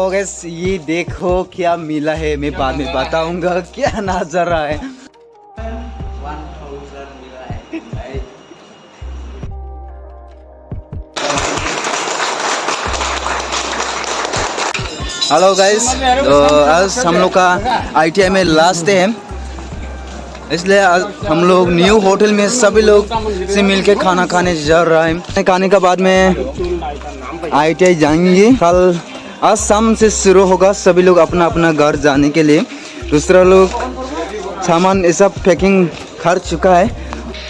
तो गैस ये देखो क्या मिला है, मैं बाद में बताऊंगा क्या नजारा है। 1000 मिला है। हेलो गाइस, तो आज हम लोग का ITI में लास्ट डे है, इसलिए आज हम लोग न्यू होटल में सभी लोग से मिलके खाना खाने जा रहा है। खाने के बाद में ITI जाएंगे। कल आज शाम से शुरू होगा, सभी लोग अपना अपना घर जाने के लिए। दूसरा लोग सामान ये सब पैकिंग कर चुका है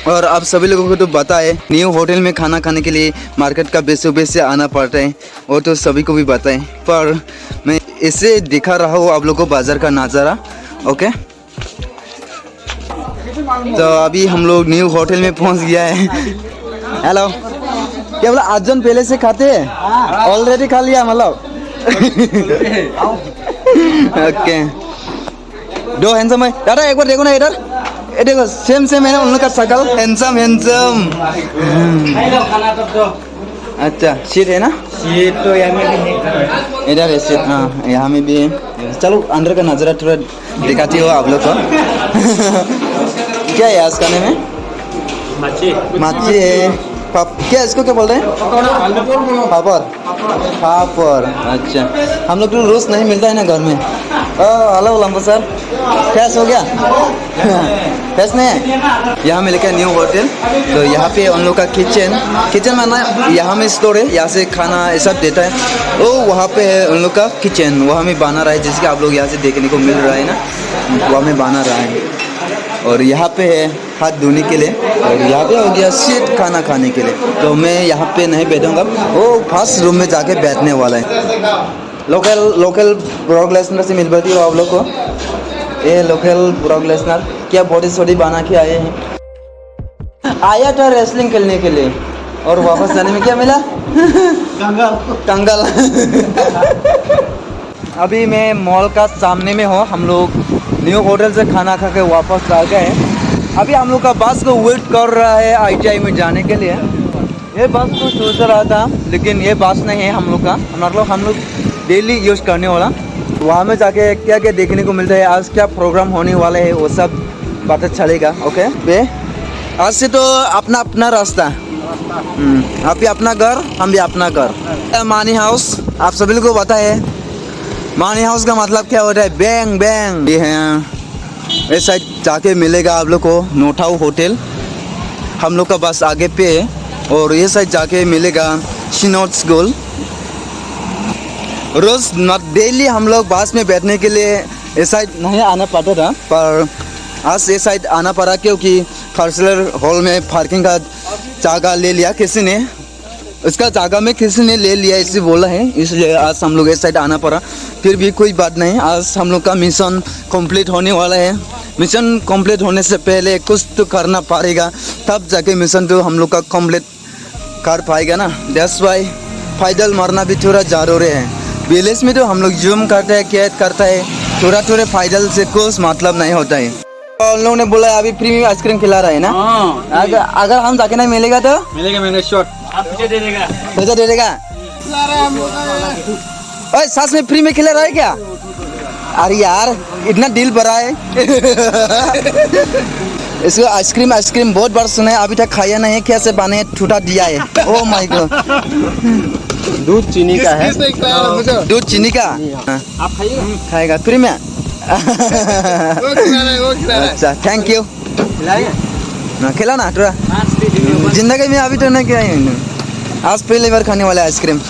और अब सभी लोगों को तो पता है न्यू होटल में खाना खाने के लिए मार्केट का बेसों से आना पड़ता है, वो तो सभी को भी पता है। पर मैं इसे दिखा रहा हूँ आप लोगों को बाजार का नज़ारा। ओके, तो अभी हम लोग न्यू होटल में पहुँच गया है। हेलो, क्या बोला 8 जन पहले से खाते हैं? ऑलरेडी खा लिया मतलब। ओके, दो हैंडसम है दादा, एक बार देखो ना इधर, ये देखो सेम सेम है ना उन लोग का शकल, हैंडसम हैंडसम। अच्छा, सीट है ना? ये तो यहाँ में भी है। इधर है सीट, हाँ यहाँ में भी है। चलो अंदर का नज़ारा थोड़ा दिखाती हो आप लोग को। क्या है आज खाने में? मच्छी है। क्या इसको क्या बोल रहे हैं? पापड़। पापड़, अच्छा। हम लोग तो रोज नहीं मिलता है ना घर में। हेलो लंबो सर, कैश हो गया? कैश नहीं है? यहाँ में लेकर न्यू होटल, तो यहाँ पे उन लोग का किचन में ना, यहाँ में स्टोर है, यहाँ से खाना ये सब देता है। ओ वहाँ पे है उन लोग का किचन, वहाँ में बना रहा है, जैसे कि आप लोग यहाँ से देखने को मिल रहा है ना, वहाँ में बना रहा है। और यहाँ पे है हाथ धोने के लिए, और यहाँ पे हो गया सीट खाना खाने के लिए। तो मैं यहाँ पे नहीं बैठूंगा, वो फर्स्ट रूम में जाके बैठने वाला है। लोकल ब्रॉक लेसनर से मिल पाती हो आप लोग को। ये लोकल ब्रॉक लेसनर क्या बॉडी सॉडी बना के आए हैं। आया था रेसलिंग खेलने के लिए और वापस जाने में क्या मिला? कंगाल। अभी मैं मॉल का सामने में हूँ। हम लोग न्यू होटल से खाना खा के वापस आ गए हैं। अभी हम लोग का बस को वेट कर रहा है ITI में जाने के लिए। ये बस को सोच रहा था, लेकिन ये बस नहीं है हम लोग का, मतलब हम लोग डेली यूज़ करने वाला। वहाँ में जाके क्या क्या देखने को मिलता है, आज क्या प्रोग्राम होने वाले है, वो सब पता चलेगा। ओके बे, आज से तो अपना अपना रास्ता। आप भी अपना घर, हम भी अपना घर। मानी हाउस आप सभी लोग को पता है, मानी हाउस का मतलब क्या होता है? Bang bang. ये है इस साइड जाके मिलेगा आप लोग को नोटाऊ होटल, हम लोग का बस आगे पे है। और ये साइड जाके मिलेगा शिनोट्स गोल। रोज डेली हम लोग बस में बैठने के लिए इस साइड नहीं आना पड़ता था, पर आज ये साइड आना पड़ा क्योंकि कल्चरल हॉल में पार्किंग का जगह ले लिया किसी ने, उसका जगह में किसी ने ले लिया इसे बोला है, इसलिए आज हम लोग इस साइड आना पड़ा। फिर भी कोई बात नहीं, आज हम लोग का मिशन कंप्लीट होने वाला है। मिशन कंप्लीट होने से पहले कुछ तो करना पड़ेगा, तब जाके मिशन तो हम लोग का कंप्लीट कर पाएगा ना। दैट्स वाई पैदल मरना भी थोड़ा ज़रूरी है। विलेज में तो हम लोग जूम करते हैं, कैद करता है, थोड़ा थोड़ा पैदल से कुछ मतलब नहीं होता है। उन लोगों ने बोला अभी फ्री में आइसक्रीम खिला रहा है ना। अगर हम जाके नहीं मिलेगा तो मिलेगा शॉट पैसा दे देगा। ओए सास में फ्री में खिला रहा है क्या? अरे यार इतना डील भरा है। इसको आइसक्रीम बहुत बार सुना है, अभी तक खाया नहीं है, कैसे बने छूटा दिया है। ओह माय गॉड, दूध चीनी का है। दूध चीनी का आप खाइएगा? खाएगा फ्री में? अच्छा थैंक यू। ना खिला ना थोड़ा, जिंदगी में अभी तो नहीं खिलाई, आज पहली बार खाने वाला आइसक्रीम।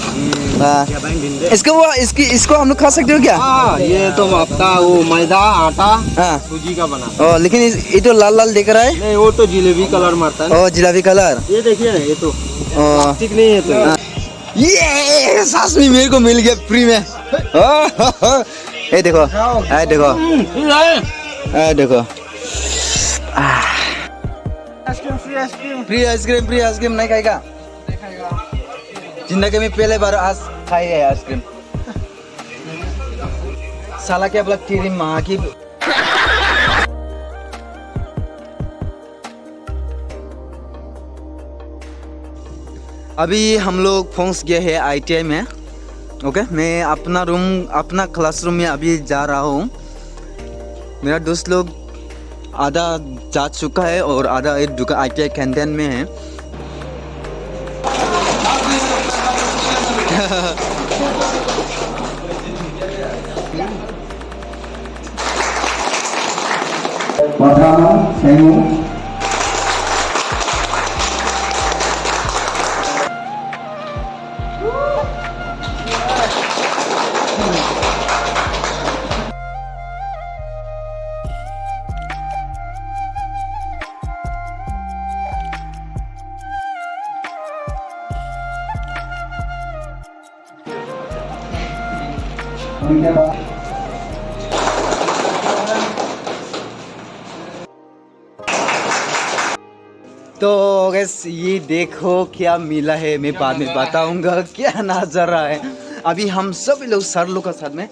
इसको हम लोग खा सकते हो क्या? ये तो आपका वो मैदा आटा सूजी का बना। लेकिन ये तो लाल लाल दिख रहा है। नहीं वो तो जिलेबी कलर मारता है। ओ जिलेबी कलर, ये देखिए ना, ये तो प्लास्टिक नहीं है तो। ये सास में मेरे को मिल गया फ्री में। ये देखो, ये देखो, ये देखो, फ्री आइसक्रीम नहीं खाएगा? जिंदगी में पहले बार आज खाई है आइसक्रीम। साला क्या बोला तेरी माँ की। अभी हम लोग पहुंच गए हैं ITI में। ओके मैं अपना क्लासरूम में अभी जा रहा हूँ। मेरा दोस्त लोग आधा जा चुका है और आधा एक दुकान ITI कैंटीन में है। तो गैस ये देखो क्या मिला है, मैं बाद में बताऊंगा क्या नजारा है। अभी हम सब लोग सर लोग के साथ में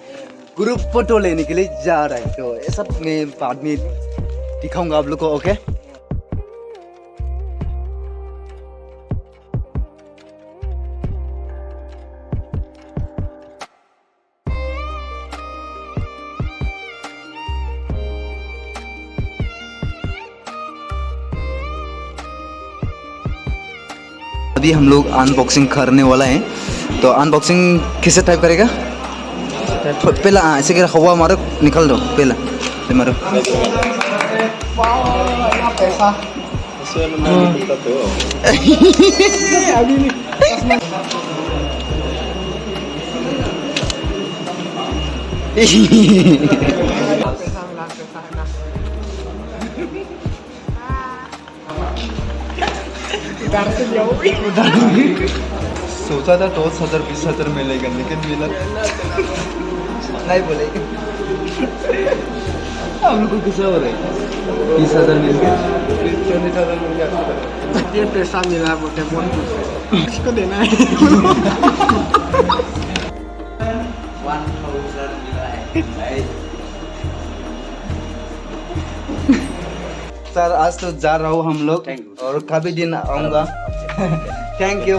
ग्रुप फोटो लेने के लिए जा रहे हैं, तो ये सब मैं बाद में दिखाऊंगा आप लोग को। ओके अभी हम लोग अनबॉक्सिंग करने वाला है, तो अनबॉक्सिंग किसे टाइप करेगा पहला? ऐसे कर हवा मारो, निकल दो पहला मारो। सोचा था 10,000 20,000 मिलेगा, लेकिन मिला नहीं बोलेगा। हम लोग को कैसा हो रहा है? 20,000 मिल गया, 40,000 मिल गया। ये पैसा मिला बोलते फोन किसको देना है? 1,000 मिला है। सर आज तो जा रहा हूँ हम लोग, और कभी दिन आऊँगा। Thank you.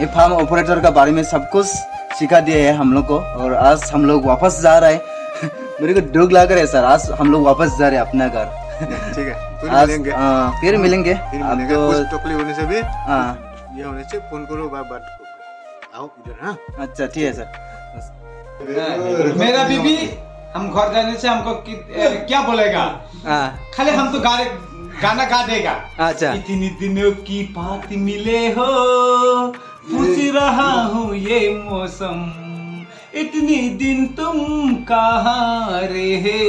ये फार्म ऑपरेटर का बारे में सब कुछ सिखा दिया है हम लोग को, और आज हम लोग वापस जा रहे हैं। मेरे को दुख लग रहा है सर, आज हम लोग वापस जा रहे हैं अपना घर। ठीक है, फिर मिलेंगे। अब तो तकलीफ होने से भी हाँ ये होने से फोन करो, बात करो, आओ इधर। हाँ अच्छा ठीक है सर। मेरा बीबी हम घर जाने से हमको क्या बोलेगा? खाली हम तो गाना गा देगा। अच्छा इतनी दिनों की बात मिले हो, पूछ रहा हूँ ये मौसम, इतनी दिन तुम कहाँ रहे,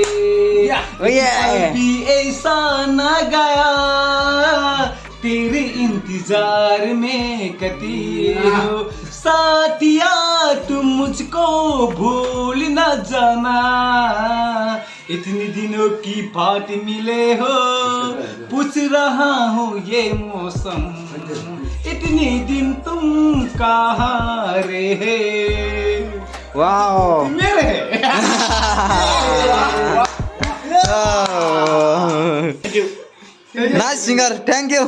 भी ऐसा न गया, तेरे इंतजार में कती हो साथिया, तुम मुझको भूल न जाना, इतनी दिनों की बात मिले हो, पूछ रहा हूँ ये मौसम, इतनी दिन तुम कहाँ रहे। वाह मेरे नाइस सिंगर, थैंक यू।